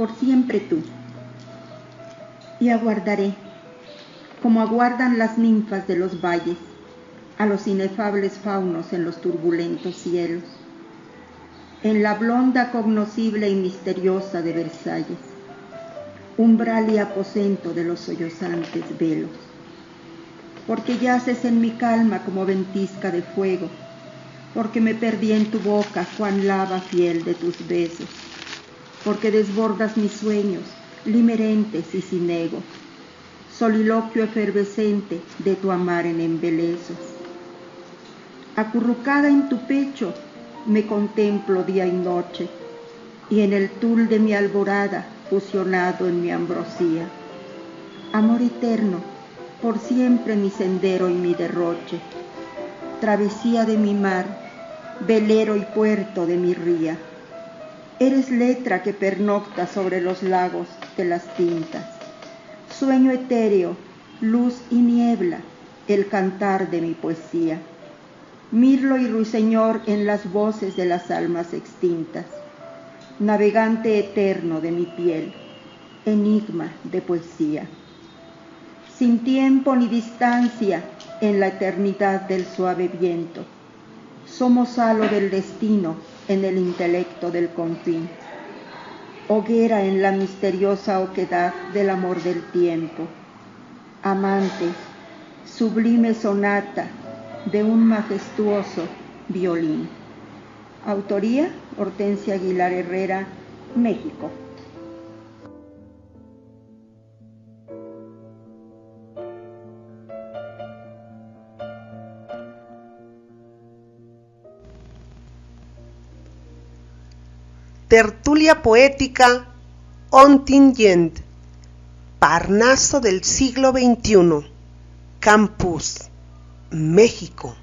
por siempre tú. Y aguardaré, como aguardan las ninfas de los valles, a los inefables faunos en los turbulentos cielos, en la blonda cognoscible y misteriosa de Versalles, umbral y aposento de los sollozantes velos. Porque yaces en mi calma como ventisca de fuego, porque me perdí en tu boca cuan lava fiel de tus besos, porque desbordas mis sueños, limerentes y sin ego, soliloquio efervescente de tu amar en embelesos. Acurrucada en tu pecho, me contemplo día y noche, y en el tul de mi alborada, fusionado en mi ambrosía. Amor eterno, por siempre mi sendero y mi derroche, travesía de mi mar, velero y puerto de mi ría. Eres letra que pernocta sobre los lagos de las tintas, sueño etéreo, luz y niebla, el cantar de mi poesía. Mirlo y ruiseñor en las voces de las almas extintas, navegante eterno de mi piel, enigma de poesía. Sin tiempo ni distancia en la eternidad del suave viento, somos halo del destino en el intelecto del confín, hoguera en la misteriosa oquedad del amor del tiempo, amante, sublime sonata de un majestuoso violín. Autoría: Hortensia Aguilar Herrera, México. Tertulia poética Ontinyent, Parnaso del siglo XXI, Campus, México.